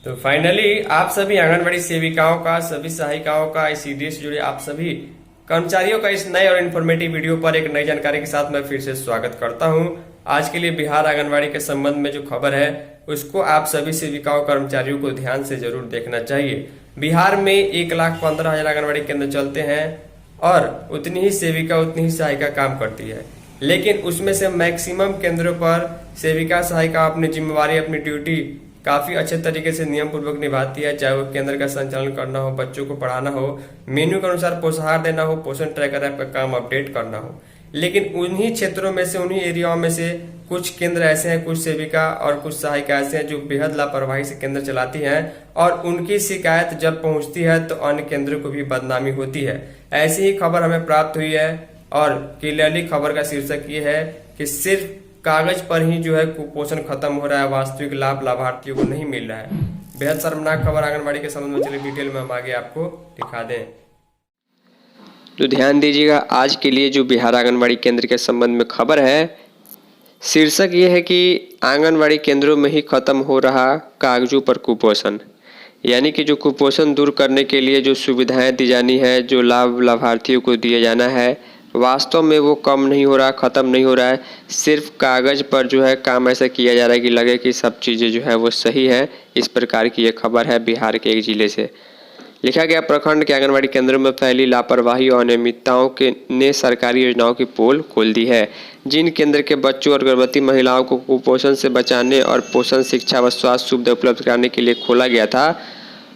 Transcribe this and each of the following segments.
तो फाइनली आप सभी आंगनबाड़ी सेविकाओं का, सभी सहायिकाओं का, ICDS से जुड़े आप सभी कर्मचारियों का इस नए और इन्फॉर्मेटिव वीडियो पर एक नई जानकारी के साथ मैं फिर से स्वागत करता हूं। आज के लिए बिहार आंगनबाड़ी के संबंध में जो खबर है उसको आप सभी सेविकाओं कर्मचारियों को ध्यान से जरूर देखना चाहिए। बिहार में 1,15,000 आंगनबाड़ी केंद्र चलते हैं और उतनी ही सेविका उतनी ही सहायिका काम करती है, लेकिन उसमें से मैक्सिमम केंद्रों पर सेविका सहायिका अपनी जिम्मेवारी, अपनी ड्यूटी काफी अच्छे तरीके से नियम पूर्वक निभाती है। चाहे वो केंद्र का संचालन करना हो, बच्चों को पढ़ाना हो, मेन्यू के अनुसार पोषाहार देना हो, पोषण ट्रैकर ऐप का काम अपडेट करना हो। लेकिन उन्हीं क्षेत्रों में से, उन्हीं एरियाओं में से कुछ केंद्र ऐसे हैं, कुछ सेविका और कुछ सहायिका ऐसे हैं जो बेहद लापरवाही से केंद्र चलाती हैं और उनकी शिकायत जब पहुंचती है तो अन्य केंद्रों को भी बदनामी होती है। ऐसी ही खबर हमें प्राप्त हुई है और क्लियरली खबर का शीर्षक ये है कि सिर्फ कागज पर ही जो है कुपोषण खत्म हो रहा है, वास्तविक लाभ लाभार्थियों को नहीं मिल रहा है। बेहद शर्मनाक खबर आंगनबाड़ी के संबंध में, चलिए डिटेल में हम आगे आपको दिखा दें। तो ध्यान दीजिएगा, आज के लिए जो बिहार आंगनबाड़ी केंद्र के संबंध में खबर है, शीर्षक ये है कि आंगनबाड़ी केंद्रों में ही खत्म हो रहा कागजों पर कुपोषण। यानी कि जो कुपोषण दूर करने के लिए जो सुविधाएं दी जानी है, जो लाभ लाभार्थियों को दिया जाना है, वास्तव में वो कम नहीं हो रहा, ख़त्म नहीं हो रहा है। सिर्फ कागज़ पर जो है काम ऐसा किया जा रहा है कि लगे कि सब चीज़ें जो है वो सही है। इस प्रकार की ये खबर है बिहार के एक ज़िले से। लिखा गया, प्रखंड के आंगनबाड़ी केंद्रों में फैली लापरवाही और अनियमितताओं के ने सरकारी योजनाओं की पोल खोल दी है। जिन केंद्र के बच्चों और गर्भवती महिलाओं को कुपोषण से बचाने और पोषण शिक्षा व स्वास्थ्य सुविधा उपलब्ध कराने के लिए खोला गया था,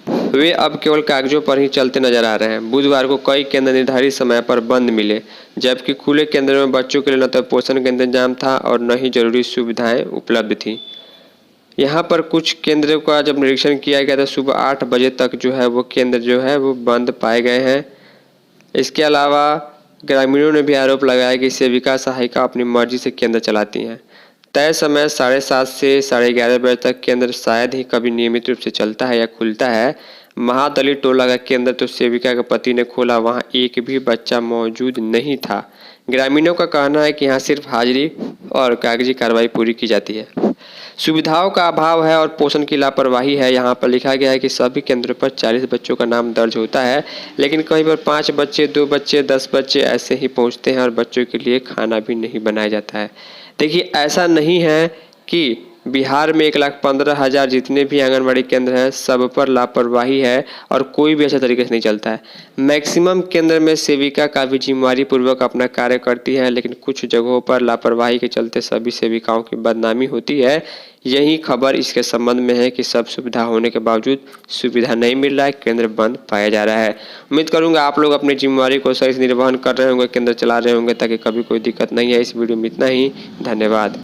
वे अब केवल कागजों पर ही चलते नजर आ रहे हैं। बुधवार को कई केंद्र निर्धारित समय पर बंद मिले, जबकि खुले केंद्र में बच्चों के लिए न तो पोषण का इंतजाम था और न ही जरूरी सुविधाएं उपलब्ध थी। यहाँ पर कुछ केंद्रों का जब निरीक्षण किया गया तो सुबह 8 बजे तक जो है वो केंद्र जो है वो बंद पाए गए हैं। इसके अलावा ग्रामीणों ने भी आरोप लगाया कि सेविका सहायिका अपनी मर्जी से केंद्र चलाती हैं। तय समय 7:30 से 11:30 बजे तक केंद्र शायद ही कभी नियमित रूप से चलता है या खुलता है। महादलित टोला का केंद्र तो सेविका के पति ने खोला, वहां एक भी बच्चा मौजूद नहीं था। ग्रामीणों का कहना है कि यहाँ सिर्फ हाजिरी और कागजी कार्रवाई पूरी की जाती है। सुविधाओं का अभाव है और पोषण की लापरवाही है। यहाँ पर लिखा गया है कि सभी केंद्रों पर 40 बच्चों का नाम दर्ज होता है, लेकिन कहीं पर 5 बच्चे, 2 बच्चे, 10 बच्चे ऐसे ही पहुँचते हैं और बच्चों के लिए खाना भी नहीं बनाया जाता है। देखिए, ऐसा नहीं है कि बिहार में 1,15,000 जितने भी आंगनबाड़ी केंद्र हैं सब पर लापरवाही है और कोई भी अच्छा तरीके से नहीं चलता है। मैक्सिमम केंद्र में सेविका का भी जिम्मेवारी पूर्वक अपना कार्य करती है, लेकिन कुछ जगहों पर लापरवाही के चलते सभी सेविकाओं की बदनामी होती है। यही खबर इसके संबंध में है कि सब सुविधा होने के बावजूद सुविधा नहीं मिल रहा है, केंद्र बंद पाया जा रहा है। उम्मीद करूंगा आप लोग अपनी जिम्मेवारी को सही से निर्वहन कर रहे होंगे, केंद्र चला रहे होंगे ताकि कभी कोई दिक्कत नहीं है। इस वीडियो में इतना ही, धन्यवाद।